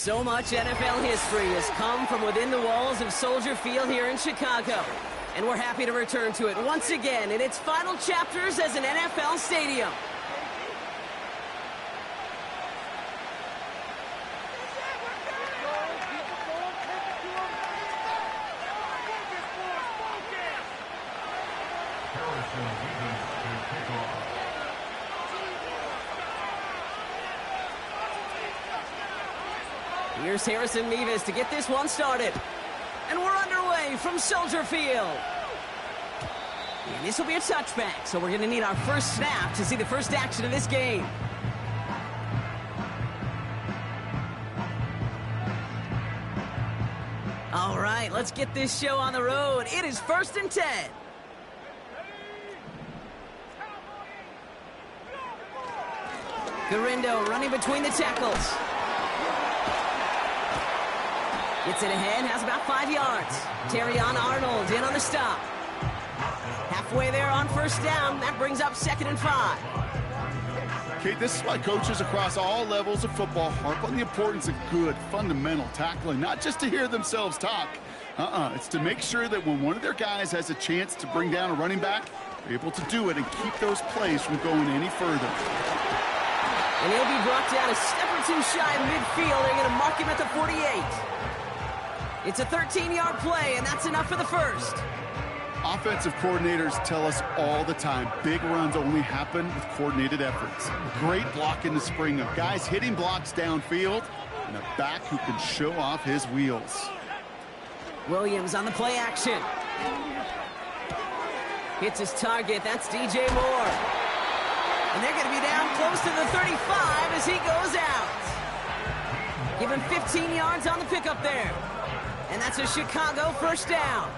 So much NFL history has come from within the walls of Soldier Field here in Chicago. And we're happy to return to it once again in its final chapters as an NFL stadium. Here's Harrison Mevis to get this one started. And we're underway from Soldier Field. And this will be a touchback, so we're going to need our first snap to see the first action of this game. All right, let's get this show on the road. It is 1st and 10. Garindo running between the tackles. Gets it ahead, has about 5 yards. Terrion Arnold in on the stop. Halfway there on first down. That brings up 2nd and 5. Okay, this is why coaches across all levels of football harp on the importance of good, fundamental tackling, not just to hear themselves talk. It's to make sure that when one of their guys has a chance to bring down a running back, they're able to do it and keep those plays from going any further. And he'll be brought down a step or two shy of midfield. They're going to mark him at the 48. It's a 13-yard play, and that's enough for the first. Offensive coordinators tell us all the time, big runs only happen with coordinated efforts. Great block in the spring of guys hitting blocks downfield, and a back who can show off his wheels. Williams on the play action. Hits his target. That's DJ Moore. And they're going to be down close to the 35 as he goes out. Give him 15 yards on the pickup there. And that's a Chicago first down.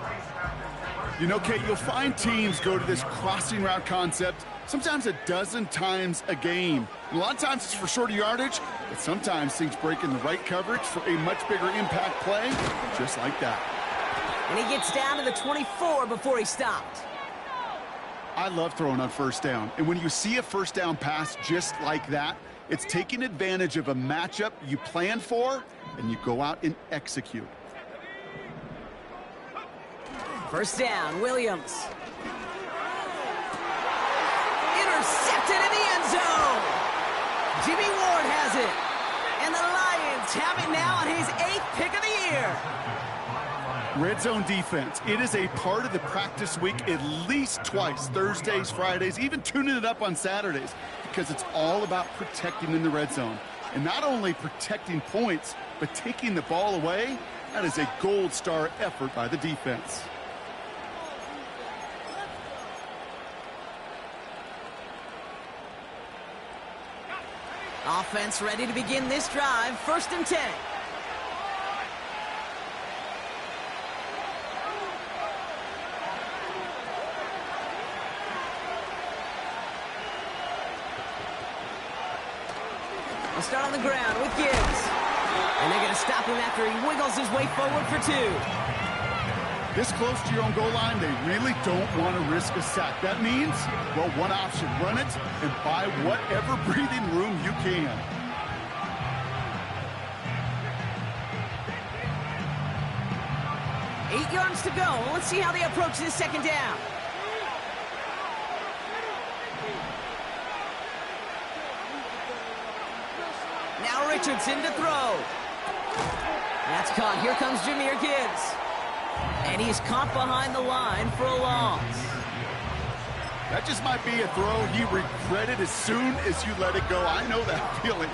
You know, Kate, you'll find teams go to this crossing route concept sometimes a dozen times a game. And a lot of times it's for shorter yardage, but sometimes things break in the right coverage for a much bigger impact play, just like that. And he gets down to the 24 before he stopped. I love throwing on first down. And when you see a first down pass just like that, it's taking advantage of a matchup you plan for, and you go out and execute. First down, Williams. Intercepted in the end zone. Jimmy Ward has it. And the Lions have it now on his 8th pick of the year. Red zone defense. It is a part of the practice week at least twice, Thursdays, Fridays, even tuning it up on Saturdays, because it's all about protecting in the red zone. And not only protecting points, but taking the ball away. That is a gold star effort by the defense. Offense ready to begin this drive. 1st and 10. We'll start on the ground with Gibbs. And they're going to stop him after he wiggles his way forward for 2. This close to your own goal line, they really don't want to risk a sack. That means, well, one option, run it and buy whatever breathing room you can. Eight yards to go. Let's see how they approach this second down. Now Richardson to throw. That's caught. Here comes Jahmyr Gibbs. And he's caught behind the line for a loss. That just might be a throw he regretted as soon as you let it go. I know that feeling.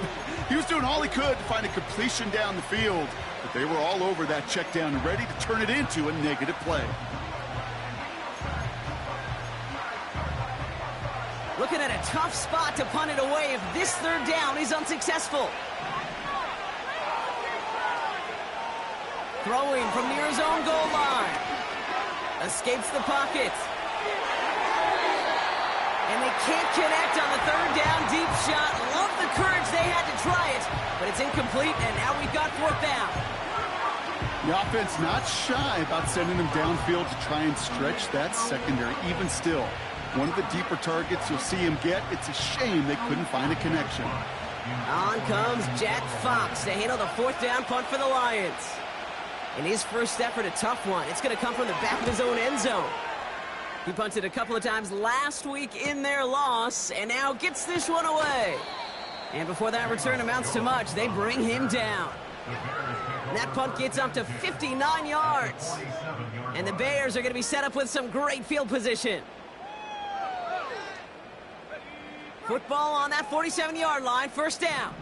He was doing all he could to find a completion down the field, but they were all over that check down and ready to turn it into a negative play. Looking at a tough spot to punt it away if this 3rd down is unsuccessful. Throwing from near his own goal line. Escapes the pocket. And they can't connect on the 3rd down deep shot. Love the courage they had to try it, but it's incomplete, and now we've got 4th down. The offense not shy about sending them downfield to try and stretch that secondary. Even still, one of the deeper targets you'll see him get, it's a shame they couldn't find a connection. On comes Jack Fox to handle the fourth down punt for the Lions. In his first effort, a tough one. It's going to come from the back of his own end zone. He punted a couple of times last week in their loss, and now gets this one away. And before that return amounts to much, they bring him down. And that punt gets up to 59 yards. And the Bears are going to be set up with some great field position. Football on that 47-yard line, first down.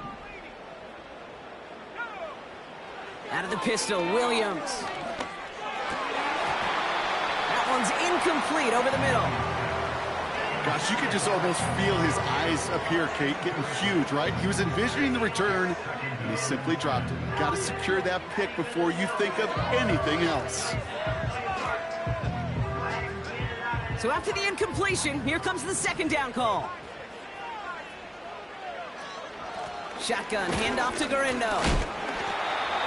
Out of the pistol, Williams. That one's incomplete over the middle. Gosh, you could just almost feel his eyes up here, Kate, getting huge, right? He was envisioning the return, and he simply dropped it. Got to secure that pick before you think of anything else. So after the incompletion, here comes the second down call. Shotgun, handoff to Garindo.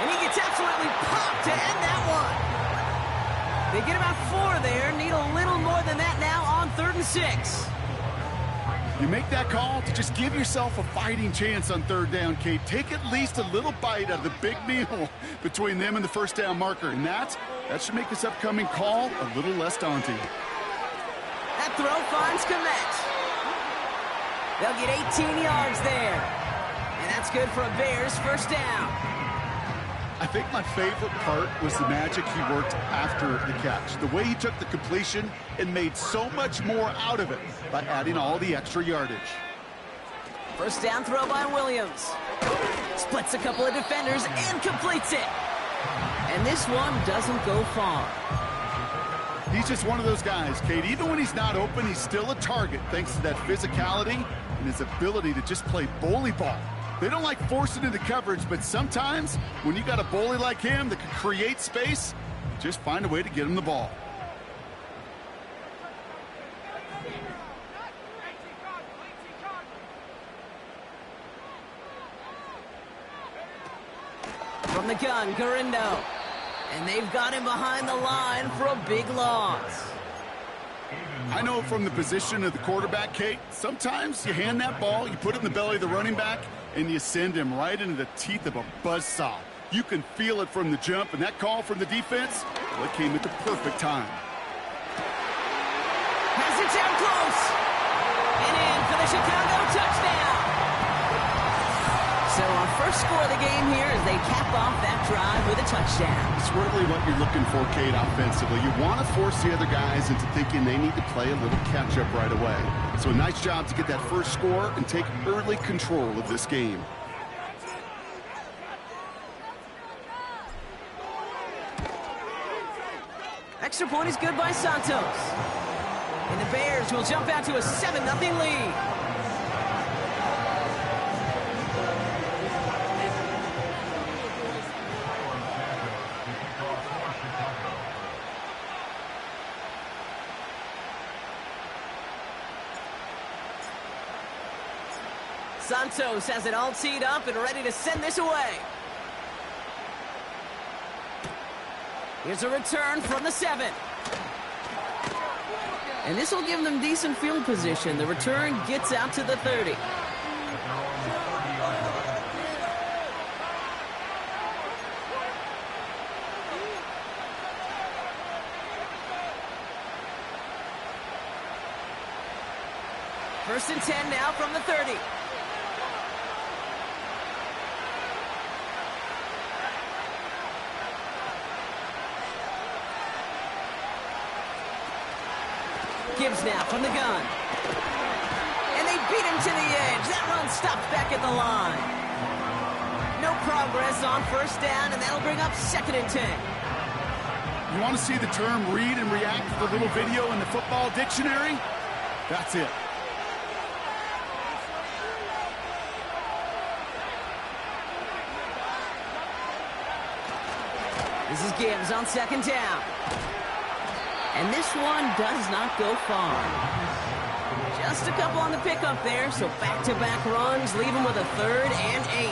And he gets absolutely popped to end that one. They get about 4 there, need a little more than that now on 3rd and 6. You make that call to just give yourself a fighting chance on 3rd down, Kate. Take at least a little bite out of the big meal between them and the first down marker. And that should make this upcoming call a little less daunting. That throw finds Komet. They'll get 18 yards there. And that's good for a Bears first down. I think my favorite part was the magic he worked after the catch. The way he took the completion and made so much more out of it by adding all the extra yardage. First down throw by Williams. Splits a couple of defenders and completes it. And this one doesn't go far. He's just one of those guys, Kate. Even when he's not open, he's still a target thanks to that physicality and his ability to just play bully ball. They don't like forcing into coverage, but sometimes when you got a bully like him that can create space, just find a way to get him the ball. From the gun, Garindo. And they've got him behind the line for a big loss. I know from the position of the quarterback, Kate, sometimes you hand that ball, you put it in the belly of the running back, and you send him right into the teeth of a buzzsaw. You can feel it from the jump, and that call from the defense, well, it came at the perfect time. Has it down close. And in for the Chicago touchdown. So our first score of the game here as they cap off that drive with a touchdown. It's really what you're looking for, Kate, offensively. You want to force the other guys into thinking they need to play a little catch-up right away. So a nice job to get that first score and take early control of this game. Extra point is good by Santos. And the Bears will jump out to a 7-0 lead. Santos has it all teed up and ready to send this away. Here's a return from the 7. And this will give them decent field position. The return gets out to the 30. First and 10 now from the 30. Gibbs now from the gun. And they beat him to the edge. That run stopped back at the line. No progress on first down, and that'll bring up 2nd and 10. You want to see the term read and react to the little video in the football dictionary? That's it. This is Gibbs on 2nd down. And this one does not go far. Just a couple on the pickup there, so back-to-back runs leave him with a 3rd and 8.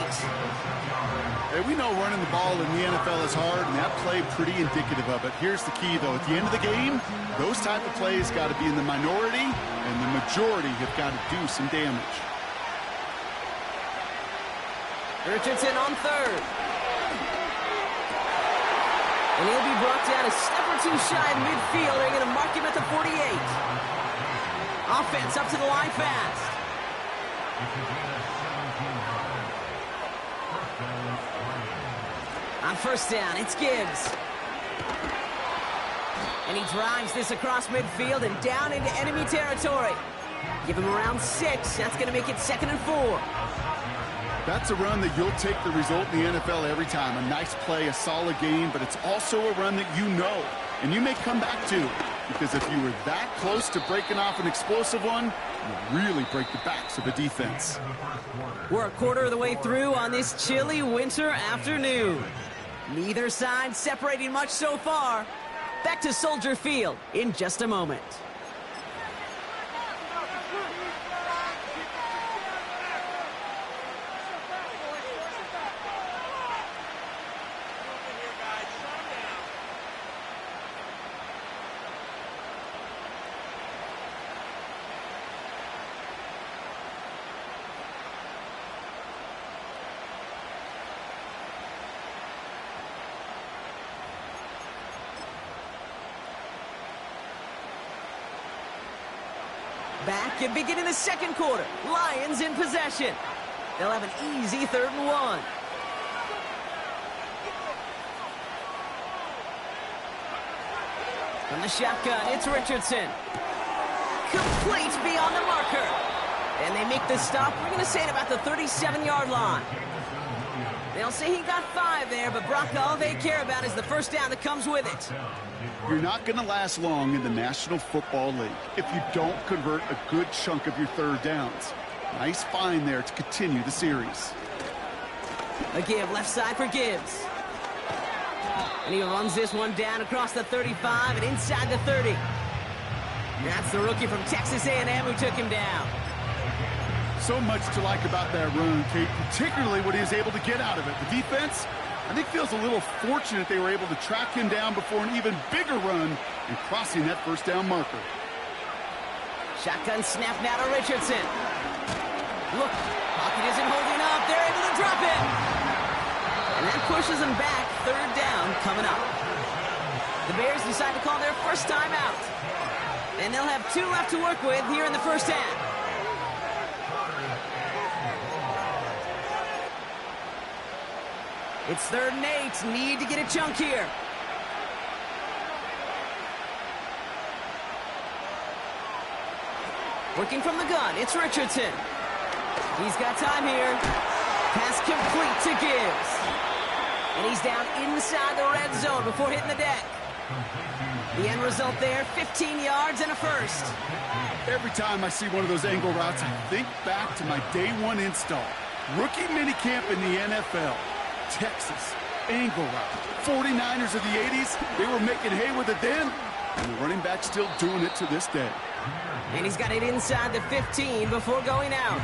Hey, we know running the ball in the NFL is hard, and that play pretty indicative of it. Here's the key, though. At the end of the game, those type of plays got to be in the minority, and the majority have got to do some damage. Richardson on third. And he'll be brought down a step or two shy of midfield. They're going to mark him at the 48. Offense up to the line fast. On first down, it's Gibbs. And he drives this across midfield and down into enemy territory. Give him around 6. That's going to make it 2nd and 4. That's a run that you'll take the result in the NFL every time. A nice play, a solid game, but it's also a run that you know, and you may come back to. Because if you were that close to breaking off an explosive one, you really break the backs of the defense. We're a quarter of the way through on this chilly winter afternoon. Neither side separating much so far. Back to Soldier Field in just a moment. Back and beginning the second quarter. Lions in possession. They'll have an easy 3rd and 1. From the shotgun, it's Richardson. Complete beyond the marker. And they make the stop. We're going to say at about the 37-yard line. They'll say he got 5 there, but Brock, all they care about is the first down that comes with it. You're not going to last long in the National Football League if you don't convert a good chunk of your 3rd downs. Nice find there to continue the series. A give left side for Gibbs. And he runs this one down across the 35 and inside the 30. That's the rookie from Texas A&M who took him down. So much to like about that run, Kate, particularly what he was able to get out of it. The defense, I think, feels a little fortunate they were able to track him down before an even bigger run and crossing that first down marker. Shotgun snap now to Richardson. Look, pocket isn't holding up. They're able to drop it. And that pushes them back. 3rd down coming up. The Bears decide to call their first time out. And they'll have 2 left to work with here in the first half. It's 3rd and 8. Need to get a chunk here. Working from the gun, it's Richardson. He's got time here. Pass complete to Gibbs. And he's down inside the red zone before hitting the deck. The end result there, 15 yards and a first. Every time I see one of those angle routes, I think back to my day 1 install. Rookie minicamp in the NFL. Texas, angle route. 49ers of the 80s, they were making hay with it then, and the running back still doing it to this day. And he's got it inside the 15 before going out.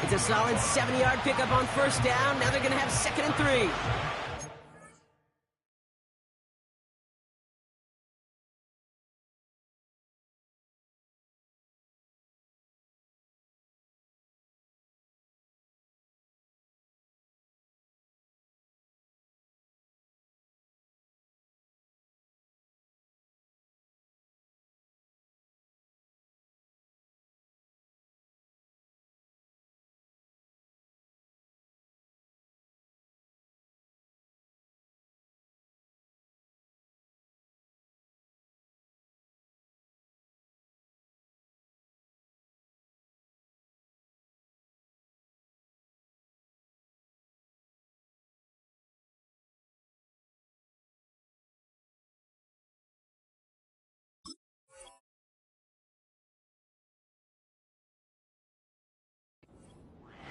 It's a solid 70-yard pickup on first down. Now they're going to have 2nd and 3.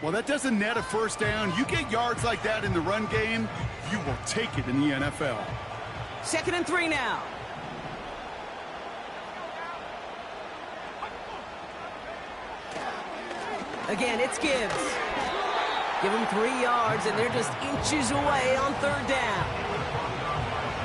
Well, that doesn't net a first down. You get yards like that in the run game, you will take it in the NFL. 2nd and 3 now. Again, it's Gibbs. Give them 3 yards, and they're just inches away on 3rd down.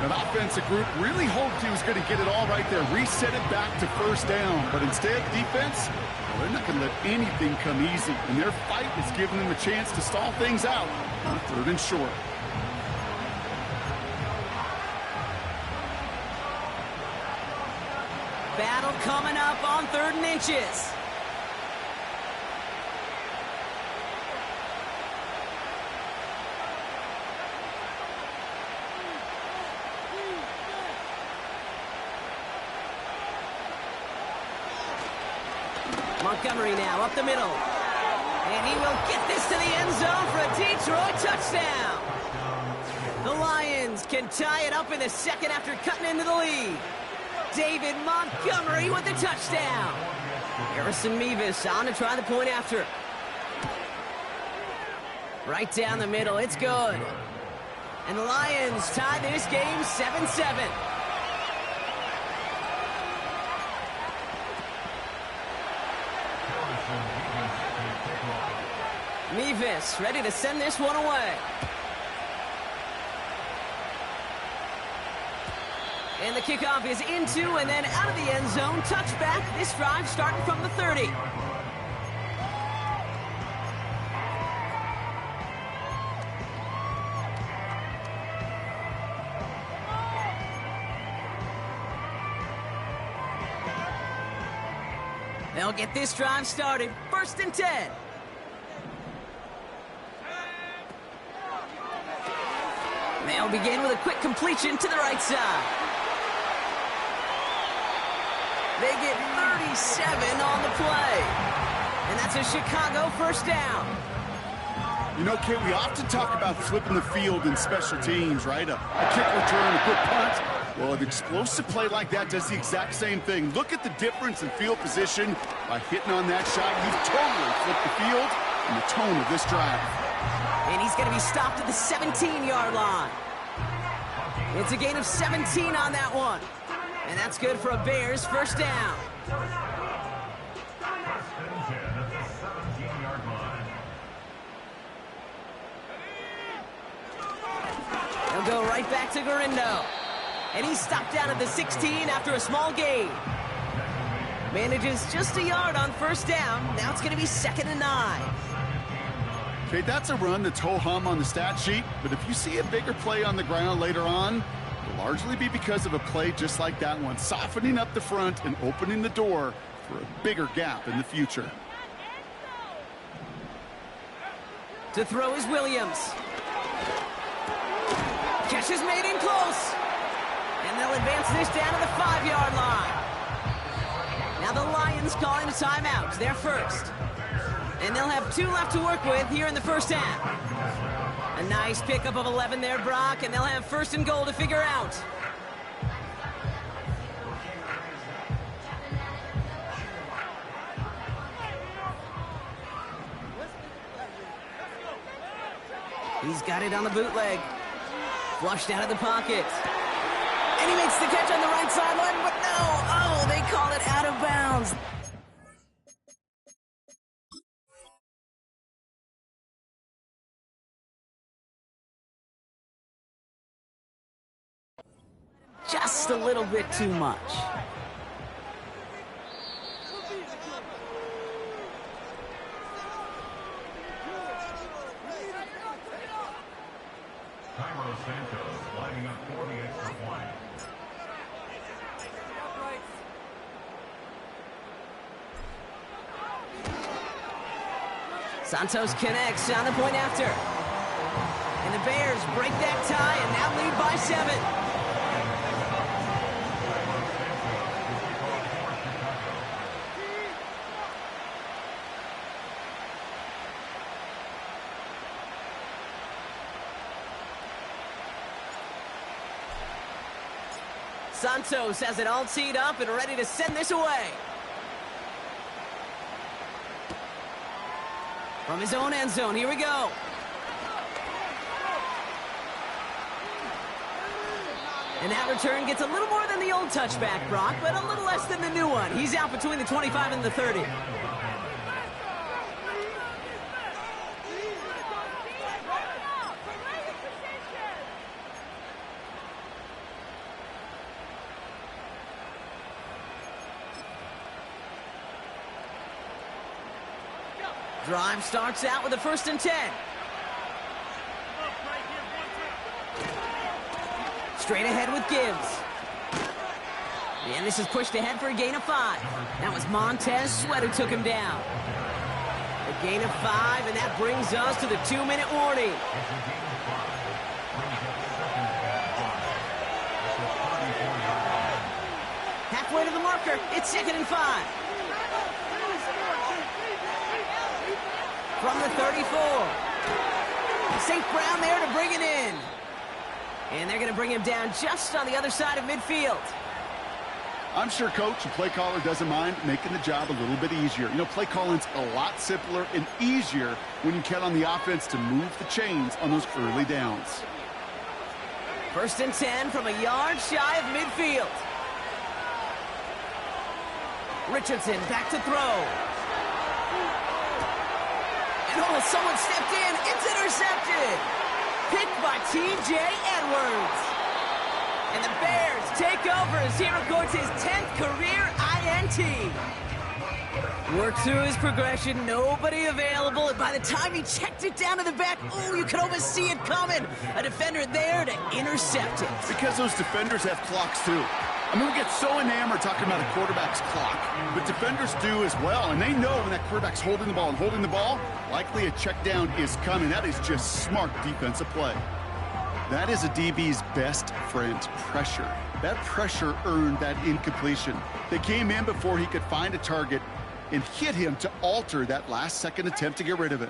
That offensive group really hoped he was going to get it all right there, reset it back to first down. But instead, defense, well, they're not going to let anything come easy. And their fight is giving them a chance to stall things out on 3rd and short. Battle coming up on 3rd and inches. Montgomery now up the middle. And he will get this to the end zone for a Detroit touchdown. The Lions can tie it up in the second after cutting into the lead. David Montgomery with the touchdown. Harrison Mevis on to try the point after. Right down the middle, it's good. And the Lions tie this game 7-7. Mevis ready to send this one away. And the kickoff is into and then out of the end zone. Touchback. This drive starting from the 30. They'll get this drive started. 1st and 10. They'll begin with a quick completion to the right side. They get 37 on the play. And that's a Chicago first down. You know, Kate, we often talk about flipping the field in special teams, right? A kick return, a good punt. Well, an explosive play like that does the exact same thing. Look at the difference in field position by hitting on that shot. You've totally flipped the field and the tone of this drive. And he's going to be stopped at the 17-yard line. It's a gain of 17 on that one. And that's good for a Bears first down. They'll go right back to Garindo. And he's stopped down at the 16 after a small gain. Manages just a yard on first down. Now it's going to be 2nd and 9. Okay, that's a run that's ho-hum on the stat sheet, but if you see a bigger play on the ground later on, it'll largely be because of a play just like that one, softening up the front and opening the door for a bigger gap in the future. To throw is Williams. Catch is made in close. And they'll advance this down to the 5-yard line. Now the Lions calling a timeout. They're first. And they'll have 2 left to work with here in the first half. A nice pickup of 11 there, Brock, and they'll have 1st and goal to figure out. He's got it on the bootleg. Flushed out of the pocket. And he makes the catch on the right sideline, but no! Oh, they call it out of bounds. Just a little bit too much. lining up for the extra point. Santos connects on the point after. And the Bears break that tie and now lead by 7. Santos has it all teed up and ready to send this away. From his own end zone, here we go. And that return gets a little more than the old touchback, Brock, but a little less than the new one. He's out between the 25 and the 30. Drive starts out with a 1st and 10. Straight ahead with Gibbs. And this is pushed ahead for a gain of 5. That was Montez Sweat who took him down. A gain of 5, and that brings us to the 2-minute warning. Halfway to the marker, it's 2nd and 5. From the 34. St. Brown there to bring it in. And they're going to bring him down just on the other side of midfield. I'm sure coach and play caller doesn't mind making the job a little bit easier. You know, play calling's a lot simpler and easier when you count on the offense to move the chains on those early downs. 1st and 10 from a yard shy of midfield. Richardson back to throw. And oh, someone stepped in. It's intercepted. Picked by T.J. Edwards. And the Bears take over as he records his 10th career INT. Worked through his progression, nobody available, and by the time he checked it down to the back, oh, you could almost see it coming. A defender there to intercept it. Because those defenders have clocks too. I mean, we get so enamored talking about a quarterback's clock, but defenders do as well, and they know when that quarterback's holding the ball and holding the ball, likely a check down is coming. That is just smart defensive play. That is a DB's best friend, pressure. That pressure earned that incompletion. They came in before he could find a target and hit him to alter that last-second attempt to get rid of it.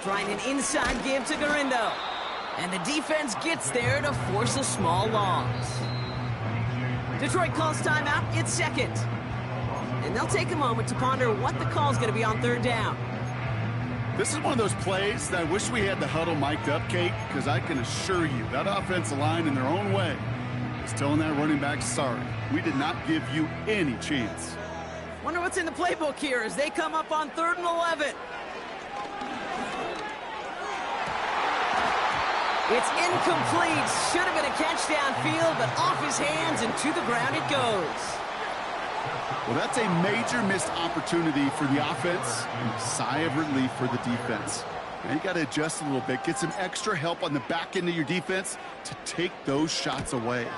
Trying an inside give to Garindo. And the defense gets there to force a small loss. Detroit calls timeout. It's 2nd. And they'll take a moment to ponder what the call's going to be on 3rd down. This is one of those plays that I wish we had the huddle mic'd up, Kate, because I can assure you that offensive line in their own way is telling that running back, sorry, we did not give you any chance. Wonder what's in the playbook here as they come up on 3rd and 11. It's incomplete. Should have been a catch downfield, but off his hands and to the ground it goes. Well, that's a major missed opportunity for the offense and a sigh of relief for the defense. Now you got to adjust a little bit, get some extra help on the back end of your defense to take those shots away.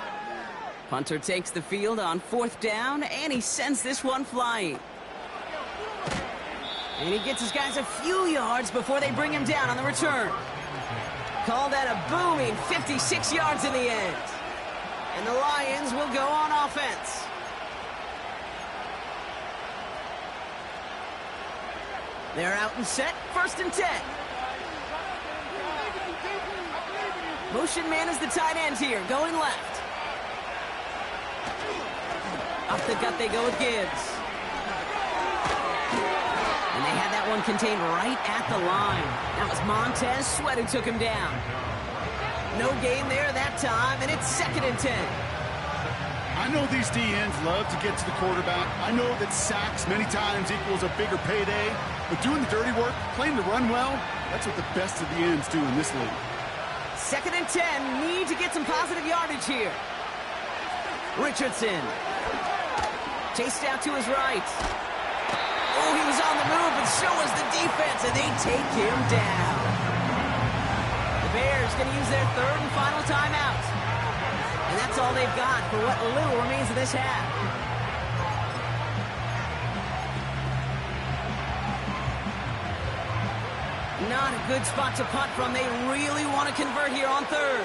Punter takes the field on 4th down, and he sends this one flying. And he gets his guys a few yards before they bring him down on the return. Call that a booming 56 yards in the end. And the Lions will go on offense. They're out and set, 1st and 10. Motion man is the tight end here, going left. Up the gut they go with Gibbs. And they had that one contained right at the line. That was Montez Sweat who took him down. No gain there that time, and it's 2nd and 10. I know these DNs love to get to the quarterback. I know that sacks many times equals a bigger payday, but doing the dirty work, playing the run well, that's what the best of the ends do in this league. 2nd and 10, need to get some positive yardage here. Richardson. Chased out to his right. Oh, he was on the move, but so was the defense, and they take him down. The Bears going to use their 3rd and final timeout. And that's all they've got for what little remains of this half. Not a good spot to punt from. They really want to convert here on 3rd.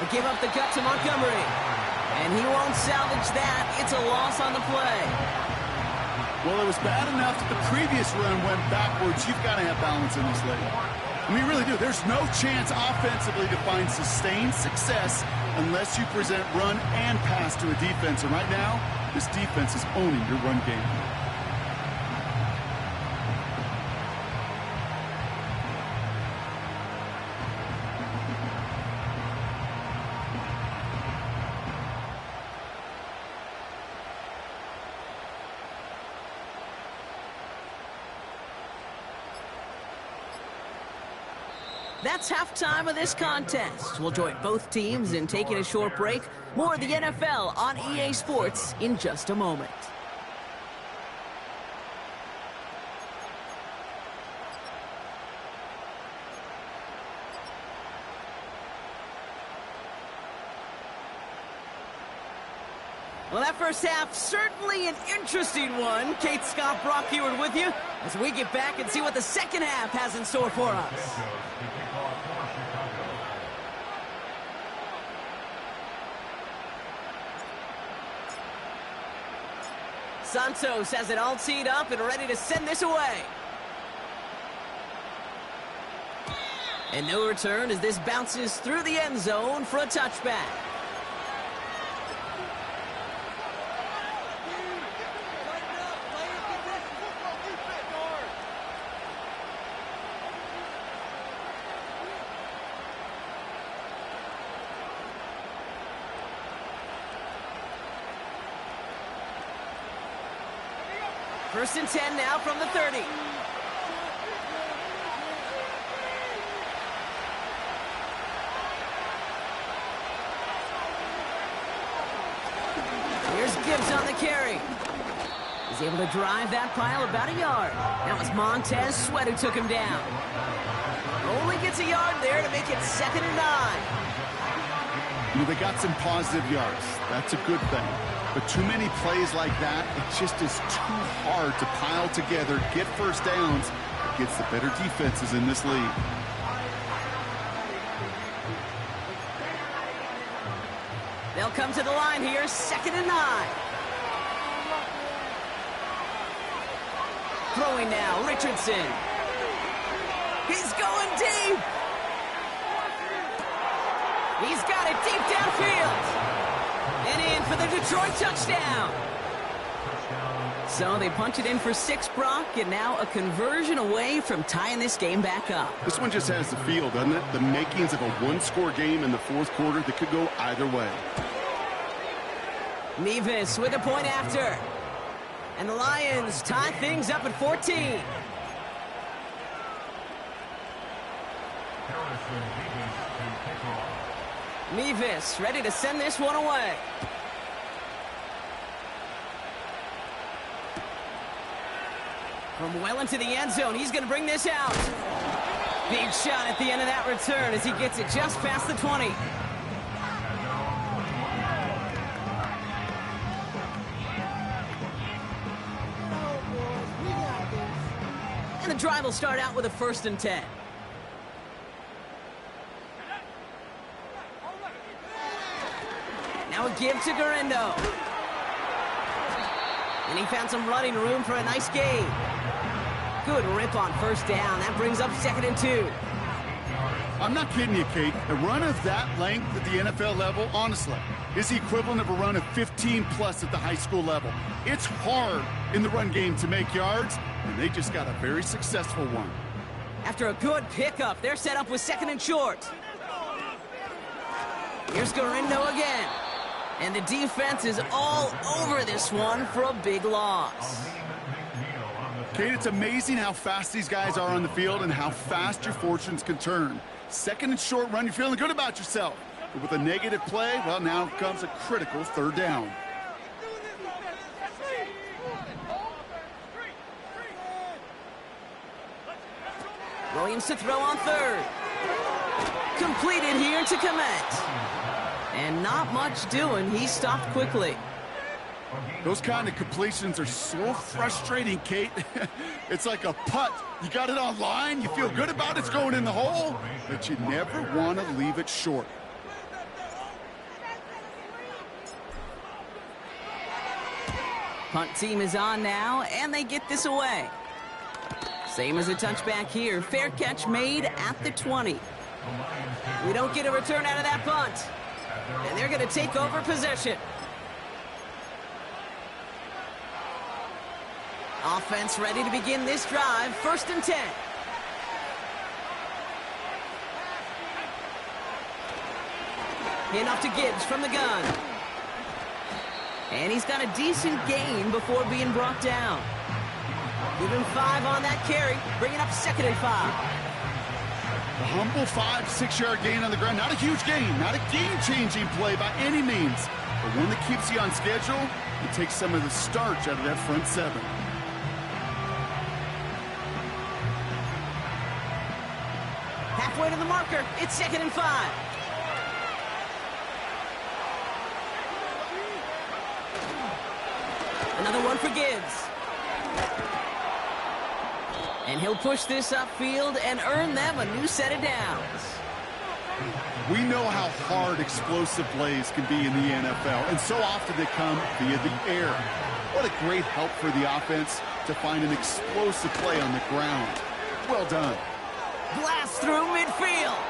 They give up the cut to Montgomery. And he won't salvage that. It's a loss on the play. Well, it was bad enough that the previous run went backwards. You've got to have balance in this league. I mean, you really do. There's no chance offensively to find sustained success unless you present run and pass to a defense. And right now, this defense is owning your run game. That's halftime of this contest. We'll join both teams in taking a short break. More of the NFL on EA Sports in just a moment. Well, that first half, certainly an interesting one. Kate Scott, Brock Heward with you as we get back and see what the second half has in store for us. Santos has it all teed up and ready to send this away. And no return as this bounces through the end zone for a touchback. First and 10 now from the 30. Here's Gibbs on the carry. He's able to drive that pile about a yard. That was Montez Sweat who took him down. Only gets a yard there to make it 2nd and 9. Well, they got some positive yards. That's a good thing. But too many plays like that, it just is too hard to pile together, get first downs against the better defenses in this league. They'll come to the line here, 2nd and 9. Throwing now, Richardson. He's going deep. He's got it deep downfield. And in for the Detroit touchdown. So they punch it in for 6, Brock, and now a conversion away from tying this game back up. This one just has the feel, doesn't it? The makings of a one-score game in the fourth quarter that could go either way. Mevis with a point after. And the Lions tie things up at 14. Mevis ready to send this one away. From well into the end zone, he's going to bring this out. Big shot at the end of that return as he gets it just past the 20. And the drive will start out with a 1st and 10. Now a give to Garindo. And he found some running room for a nice gain. Good rip on 1st down. That brings up 2nd and 2. I'm not kidding you, Kate. A run of that length at the NFL level, honestly, is the equivalent of a run of 15-plus at the high school level. It's hard in the run game to make yards, and they just got a very successful one. After a good pickup, they're set up with 2nd and short. Here's Garindo again. And the defense is all over this one for a big loss. Kate, it's amazing how fast these guys are on the field and how fast your fortunes can turn. 2nd and short run, you're feeling good about yourself. But with a negative play, well, now comes a critical 3rd down. Williams to throw on 3rd. Completed here to Komet. And not much doing. He stopped quickly. Those kind of completions are so frustrating, Kate. It's like a putt. You got it on line, you feel good about it's going in the hole, but you never want to leave it short. Punt team is on now, and they get this away. Same as a touchback here. Fair catch made at the 20. We don't get a return out of that punt. And they're going to take over possession. Offense ready to begin this drive. 1st and 10. Hand off to Gibbs from the gun. And he's got a decent gain before being brought down. Give him 5 on that carry, bringing up 2nd and 5. A humble 5-6-yard gain on the ground. Not a huge gain, not a game-changing play by any means, but one that keeps you on schedule and takes some of the starch out of that front seven. Halfway to the marker. It's 2nd and 5. Another one for Gibbs. And he'll push this upfield and earn them a new set of downs. We know how hard explosive plays can be in the NFL, and so often they come via the air. What a great help for the offense to find an explosive play on the ground. Well done. Blast through midfield.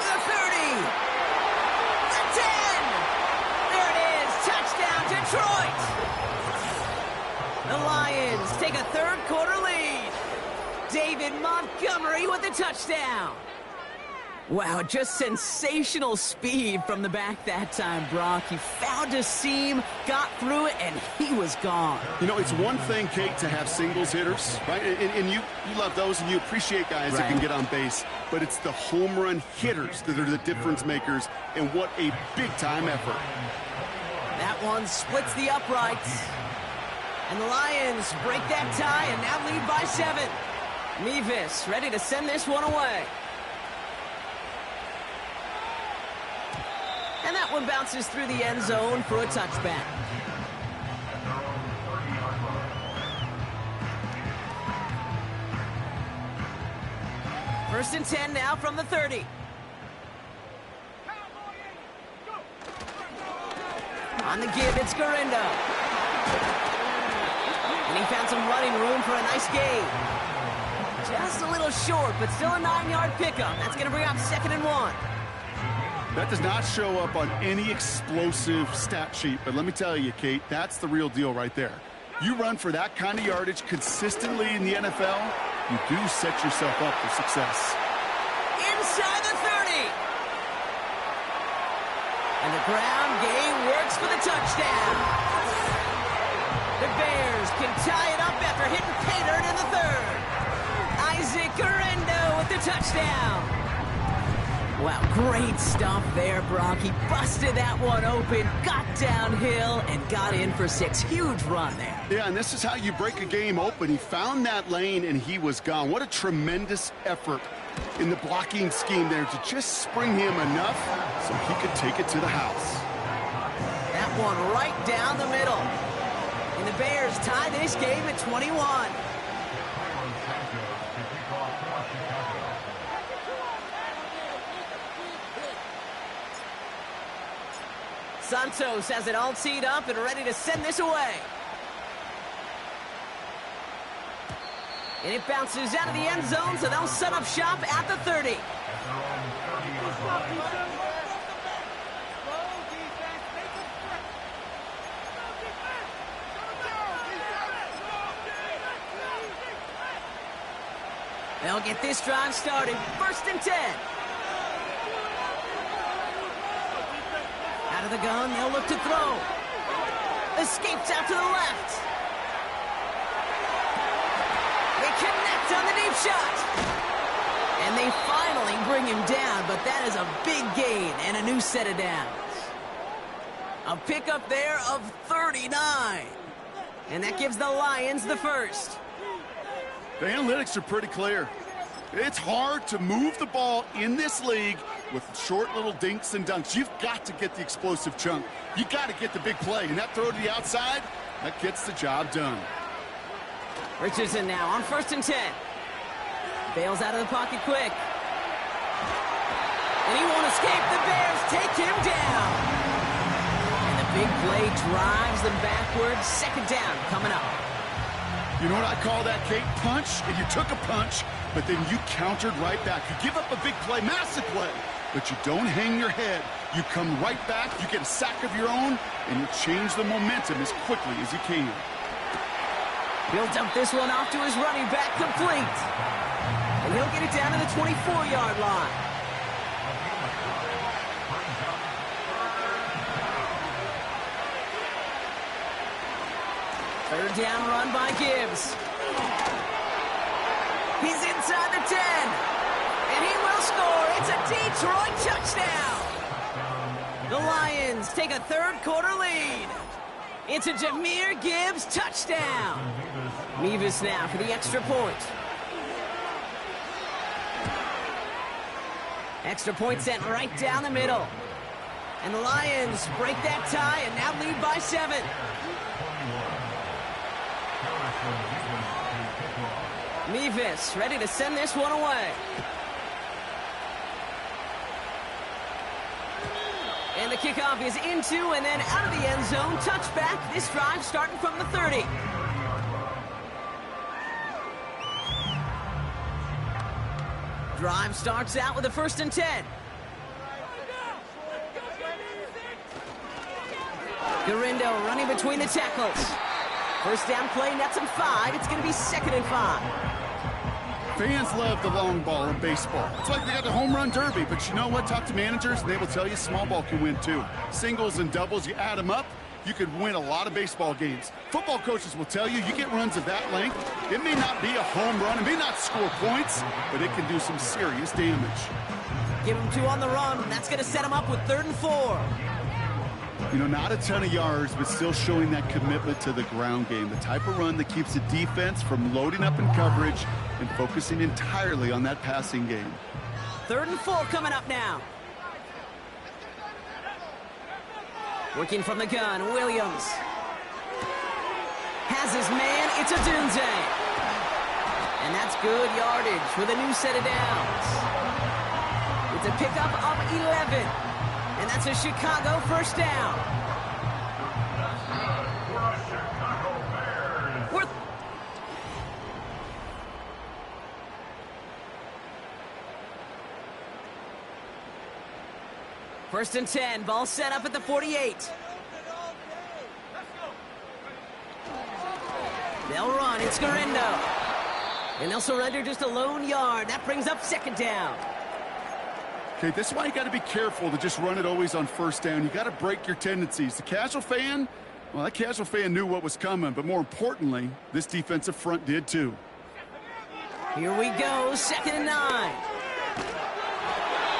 The 30. The 10. There it is. Touchdown, Detroit. The Lions take a third-quarter lead. David Montgomery with a touchdown. Wow, just sensational speed from the back that time, Brock. He found a seam, got through it, and he was gone. You know, it's one thing, Kate, to have singles hitters, right? And you love those, and you appreciate guys that can get on base. But it's the home run hitters that are the difference makers, and what a big-time effort. That one splits the uprights. And the Lions break that tie and now lead by 7. Mevis ready to send this one away. And that one bounces through the end zone for a touchback. First and 10 now from the 30. On the give, it's Garindo. And he found some running room for a nice gain. Just a little short, but still a 9-yard pickup. That's going to bring up 2nd and 1. That does not show up on any explosive stat sheet, but let me tell you, Kate, that's the real deal right there. You run for that kind of yardage consistently in the NFL, you do set yourself up for success. Inside the 30. And the ground game works for the touchdown. The Bears can tie it up after hitting pay dirt in the 3rd. Isaac Garindo with the touchdown. Wow, great stuff there, Brock. He busted that one open, got downhill, and got in for 6. Huge run there. Yeah, and this is how you break a game open. He found that lane, and he was gone. What a tremendous effort in the blocking scheme there to just spring him enough so he could take it to the house. That one right down the middle. And the Bears tie this game at 21. Santos has it all teed up and ready to send this away. And it bounces out of the end zone, so they'll set up shop at the 30. They'll get this drive started. 1st and 10. Out of the gun, they'll look to throw. Escapes out to the left. They connect on the deep shot. And they finally bring him down, but that is a big gain and a new set of downs. A pickup there of 39. And that gives the Lions the first. The analytics are pretty clear. It's hard to move the ball in this league with short little dinks and dunks. You've got to get the explosive chunk. You got to get the big play. And that throw to the outside, that gets the job done. Richardson now on 1st and 10. Bails out of the pocket quick. And he won't escape. The Bears take him down. And the big play drives them backwards. 2nd down coming up. You know what I call that, Kate? Punch, and you took a punch, but then you countered right back. You give up a big play, massive play, but you don't hang your head. You come right back, you get a sack of your own, and you change the momentum as quickly as you can. He'll dump this one off to his running back, complete. And he'll get it down to the 24-yard line. Third down run by Gibbs. He's inside the 10. And he will score. a Detroit touchdown. The Lions take a third-quarter lead. It's a Jahmyr Gibbs touchdown. Mevis now for the extra point. Extra point sent right down the middle. And the Lions break that tie and now lead by 7. Mevis ready to send this one away. And the kickoff is into and then out of the end zone. Touchback. This drive starting from the 30. Drive starts out with a 1st and 10. Garindo running between the tackles. First down play, nets him 5. It's going to be 2nd and 5. Fans love the long ball in baseball. It's like they got the home run derby, but you know what? Talk to managers, and they will tell you small ball can win too. Singles and doubles, you add them up, you could win a lot of baseball games. Football coaches will tell you, you get runs of that length, it may not be a home run, it may not score points, but it can do some serious damage. Give him 2 on the run. That's going to set him up with 3rd and 4. You know, not a ton of yards, but still showing that commitment to the ground game. The type of run that keeps the defense from loading up in coverage and focusing entirely on that passing game. 3rd and 4 coming up now. Working from the gun, Williams. Has his man, it's a Dunze. And that's good yardage with a new set of downs. It's a pickup of 11. And that's a Chicago 1st down. First and 10, ball set up at the 48. They'll run, it's Garindo. And they'll surrender just a lone yard. That brings up 2nd down. Okay, this is why you got to be careful to just run it always on 1st down. You got to break your tendencies. The casual fan, well, that casual fan knew what was coming, but more importantly, this defensive front did too. Here we go, 2nd and 9.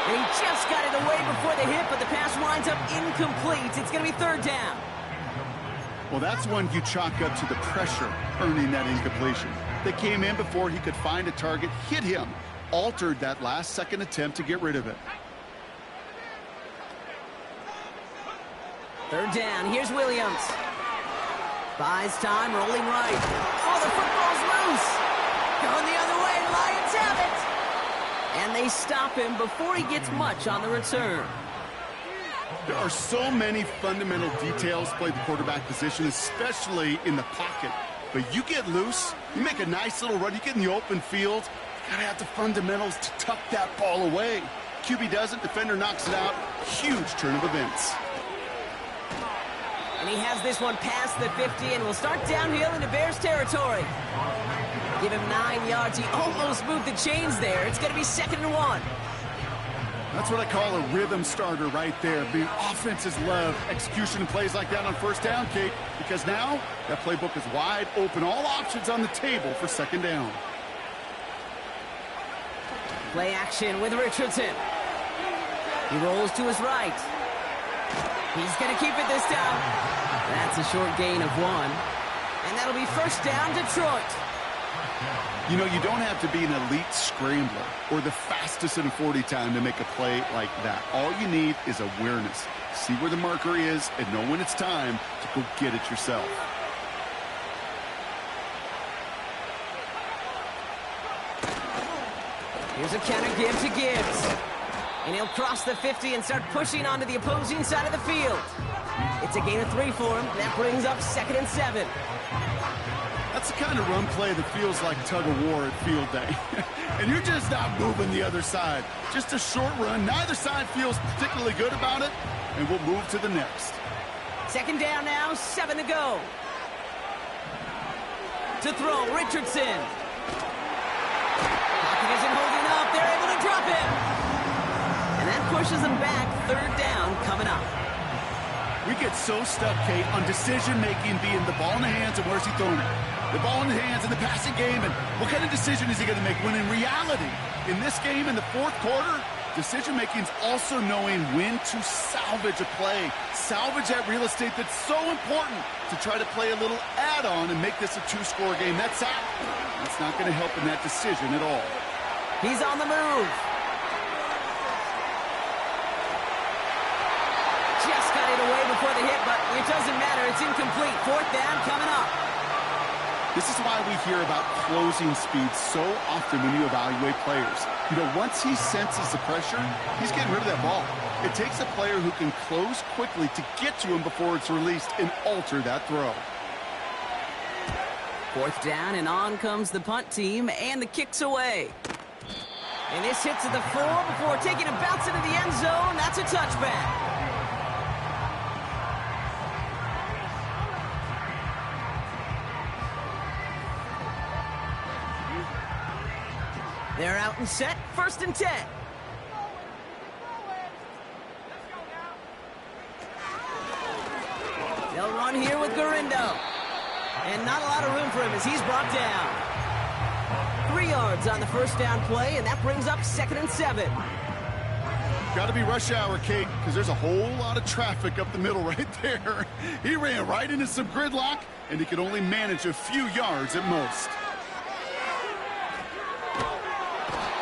And he just got it away before the hit, but the pass winds up incomplete. It's going to be 3rd down. Well, that's one you chalk up to the pressure earning that incompletion. They came in before he could find a target, hit him, altered that last-second attempt to get rid of it. 3rd down, here's Williams. Buys time, rolling right. Oh, the football's loose. Going the other way, Lions have it. And they stop him before he gets much on the return. There are so many fundamental details to play the quarterback position, especially in the pocket. But you get loose, you make a nice little run, you get in the open field, you gotta have the fundamentals to tuck that ball away. QB doesn't, defender knocks it out. Huge turn of events. And he has this one past the 50 and will start downhill into Bears territory. Give him 9 yards. He almost moved the chains there. It's going to be 2nd and 1. That's what I call a rhythm starter right there. The offenses love execution plays like that on 1st down, Kate, because now that playbook is wide open. All options on the table for 2nd down. Play action with Richardson. He rolls to his right. He's going to keep it this time. That's a short gain of 1. And that'll be 1st down, Detroit. You know, you don't have to be an elite scrambler or the fastest in a 40 time to make a play like that. All you need is awareness. See where the marker is and know when it's time to go get it yourself. Here's a counter give to Gibbs. And he'll cross the 50 and start pushing onto the opposing side of the field. It's a gain of 3 for him. That brings up 2nd and 7. That's the kind of run play that feels like tug-of-war at field day. And you're just not moving the other side. Just a short run. Neither side feels particularly good about it, and we'll move to the next. 2nd down now, 7 to go. To throw, Richardson. Pocket isn't holding up. They're able to drop him. And that pushes them back. 3rd down coming up. We get so stuck, Kate, on decision-making being the ball in the hands and where's he throwing it. The ball in the hands in the passing game, and what kind of decision is he going to make? When in reality, in this game, in the 4th quarter, Decision-making is also knowing when to salvage a play. Salvage that real estate that's so important to try to play a little add-on and make this a two-score game. That's not going to help in that decision at all. He's on the move. Just got it away before the hit, but it doesn't matter. It's incomplete. Fourth down coming up. This is why we hear about closing speed so often when you evaluate players. You know, once he senses the pressure, he's getting rid of that ball. It takes a player who can close quickly to get to him before it's released and alter that throw. Fourth down, and on comes the punt team, and the kick's away. And this hits at the 4 before taking a bounce into the end zone. That's a touchback. They're out and set, 1st and 10. They'll run here with Garindo. And not a lot of room for him as he's brought down. 3 yards on the first down play, and that brings up 2nd and 7. Got to be rush hour, Kate, because there's a whole lot of traffic up the middle right there. He ran right into some gridlock, and he could only manage a few yards at most.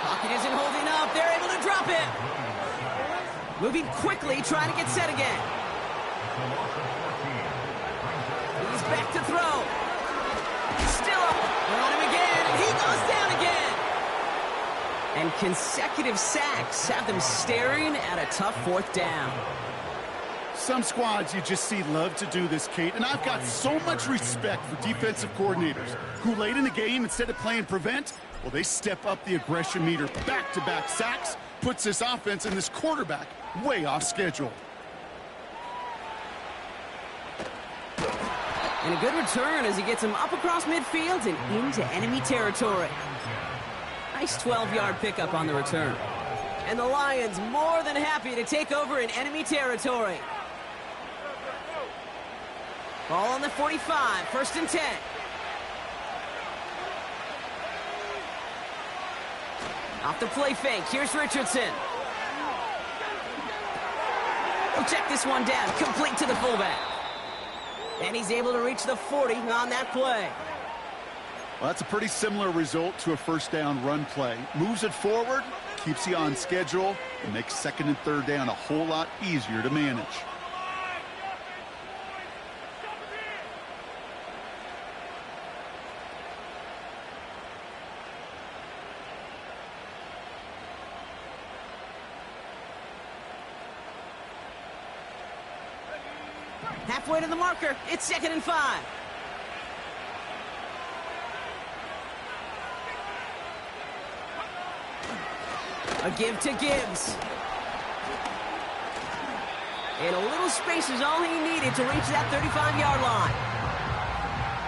Pocket isn't holding up. They're able to drop it. Moving quickly, trying to get set again. He's back to throw. Still up. They're on him again, and he goes down again. And consecutive sacks have them staring at a tough 4th down. Some squads you just see love to do this, Kate, and I've got so much respect for defensive coordinators who late in the game, instead of playing prevent, well, they step up the aggression meter. Back-to-back sacks puts this offense and this quarterback way off schedule. And a good return as he gets him up across midfield and into enemy territory. Nice 12-yard pickup on the return. And the Lions more than happy to take over in enemy territory. Ball on the 45, 1st and 10. Off the play fake, here's Richardson. He'll check this one down, complete to the fullback. And he's able to reach the 40 on that play. Well, that's a pretty similar result to a first down run play. Moves it forward, keeps you on schedule, and makes 2nd and 3rd down a whole lot easier to manage. Halfway to the marker, it's 2nd and 5. A give to Gibbs. And a little space is all he needed to reach that 35-yard line.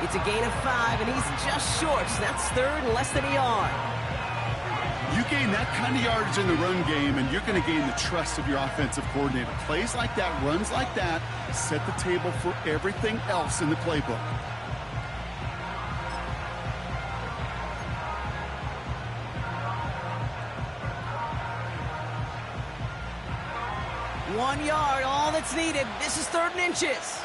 It's a gain of 5, and he's just short. So that's 3rd and less than a yard. You gain that kind of yardage in the run game, and you're going to gain the trust of your offensive coordinator. Plays like that, runs like that, set the table for everything else in the playbook. One yard, all that's needed. This is 3rd and inches.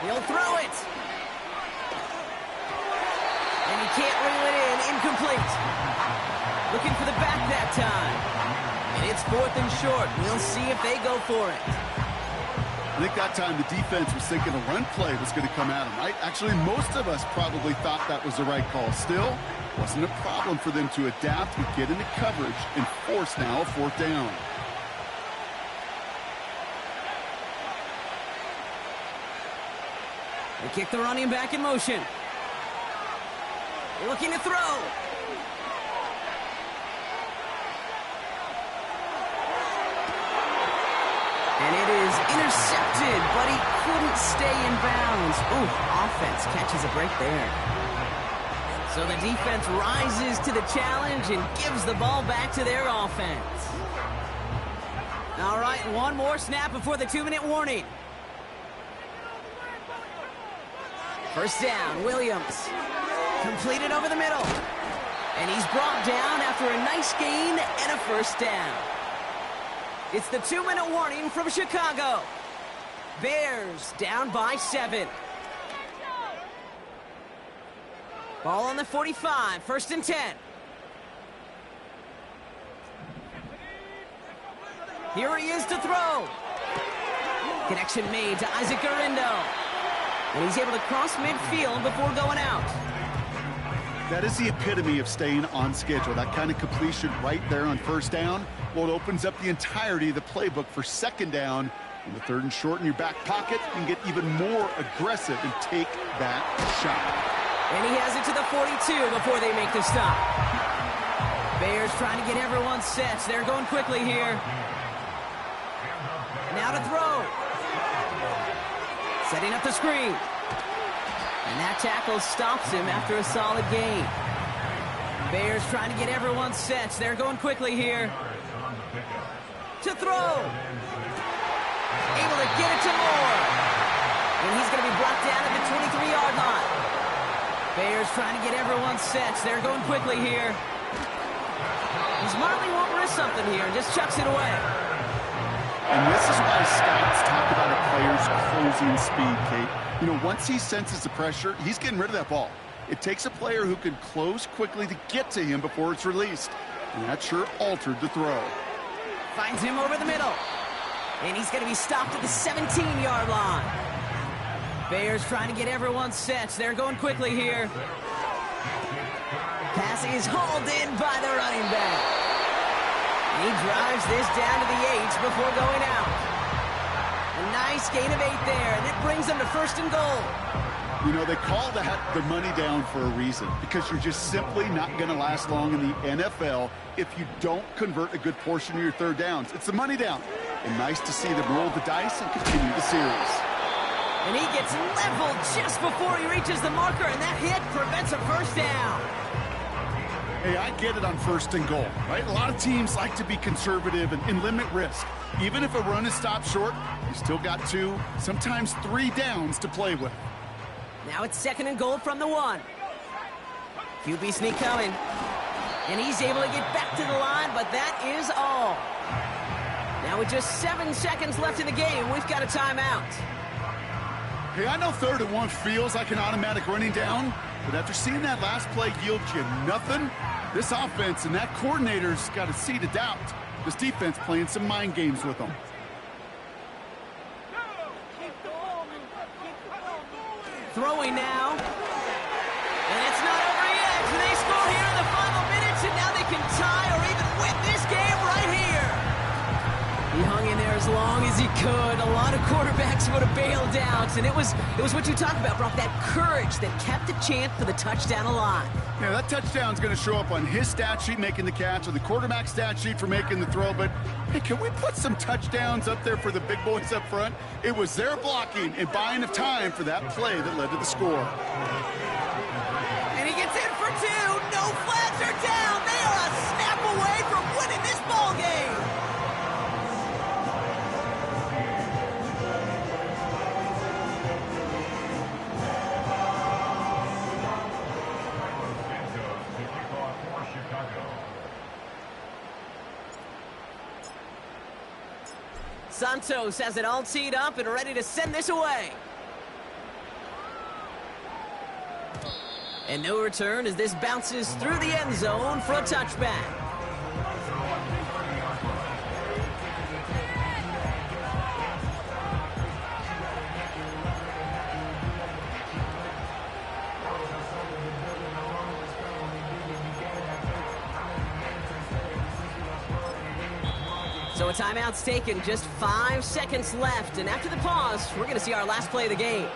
He'll throw it. And he can't reel it in. Incomplete. Looking for the back that time. And it's 4th and short. We'll see if they go for it. I think that time the defense was thinking a run play was going to come at them, right? Actually, most of us probably thought that was the right call. Still, wasn't a problem for them to adapt and get into coverage and force now a 4th down. They kick the running back in motion. Looking to throw. And it is intercepted, but he couldn't stay in bounds. Ooh, offense catches a break there. So the defense rises to the challenge and gives the ball back to their offense. All right, one more snap before the 2-minute warning. First down, Williams. Completed over the middle. And he's brought down after a nice gain and a first down. It's the 2-minute warning from Chicago. Bears down by 7. Ball on the 45, first and 10. Here he is to throw. Connection made to Isaac Garindo. And he's able to cross midfield before going out. That is the epitome of staying on schedule. That kind of completion right there on first down. Well, it opens up the entirety of the playbook for second down. In the third and short in your back pocket, you can get even more aggressive and take that shot. And he has it to the 42 before they make the stop. Bears trying to get everyone set. They're going quickly here. Now to throw. Setting up the screen. And that tackle stops him after a solid gain. Bears trying to get everyone set. They're going quickly here. To throw. Able to get it to Moore. And he's going to be brought down at the 23-yard line. Bears trying to get everyone set. They're going quickly here. He smartly won't risk something here and just chucks it away. And this is why scouts talk about a player's closing speed, Kate. You know, once he senses the pressure, he's getting rid of that ball. It takes a player who can close quickly to get to him before it's released. And that sure altered the throw. Finds him over the middle. And he's going to be stopped at the 17-yard line. Bears trying to get everyone set. They're going quickly here. Pass is hauled in by the running back. He drives this down to the 8 before going out. A nice gain of 8 there, and it brings them to first and goal. You know, they call that the money down for a reason, because you're just simply not going to last long in the NFL if you don't convert a good portion of your third downs. It's the money down. And nice to see them roll the dice and continue the series. And he gets leveled just before he reaches the marker, and that hit prevents a first down. Hey, I get it on first and goal, right? A lot of teams like to be conservative and limit risk. Even if a run is stopped short, you still got 2, sometimes 3 downs to play with. Now it's second and goal from the 1. QB sneak coming. And he's able to get back to the line, but that is all. Now with just 7 seconds left in the game, we've got a timeout. Hey, I know 3rd and 1 feels like an automatic running down, but after seeing that last play yield you nothing, this offense and that coordinator's got a seed of doubt. This defense playing some mind games with them. Throwing now. And it's not over yet. They score here in the final minutes, and now they can tie or even win this game right here. He hung in there as long as he could. A lot of quarterbacks would have bailed out, and it was what you talked about, Brock, that courage that kept the chant for the touchdown alive. Yeah, that touchdown's going to show up on his stat sheet making the catch or the quarterback stat sheet for making the throw, but hey, can we put some touchdowns up there for the big boys up front? It was their blocking and buying of time for that play that led to the score. And he gets in for 2. No flags are down. They are a snap away from winning this ball game. Santos has it all teed up and ready to send this away. And no return as this bounces through the end zone for a touchback. So a timeout's taken, just 5 seconds left, and after the pause, we're going to see our last play of the game.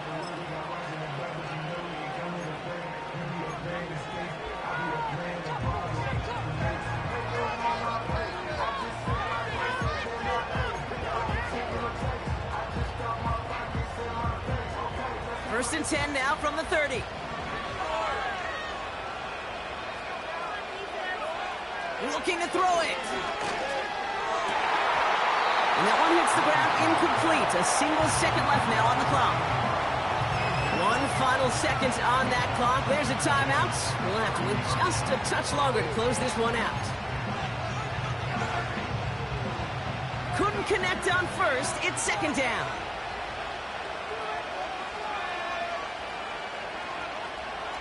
First and 10 now from the 30. Looking to throw it. And that one hits the ground incomplete. A single second left now on the clock. 1 final seconds on that clock. There's a timeout. We'll have to wait just a touch longer to close this one out. Couldn't connect on first. It's second down.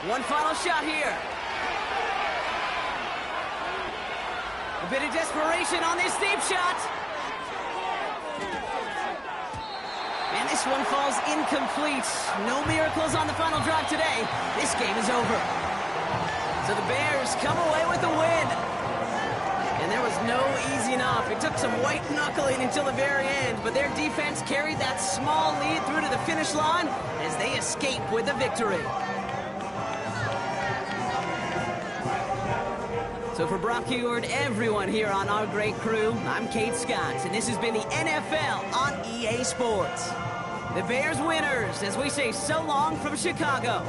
One final shot here. A bit of desperation on this deep shot. And this one falls incomplete. No miracles on the final drive today. This game is over. So the Bears come away with the win. And there was no easing off. It took some white knuckling until the very end, but their defense carried that small lead through to the finish line as they escape with the victory. So for Brock Heward, everyone here on our great crew, I'm Kate Scott, and this has been the NFL on EA Sports. The Bears winners as we say so long from Chicago.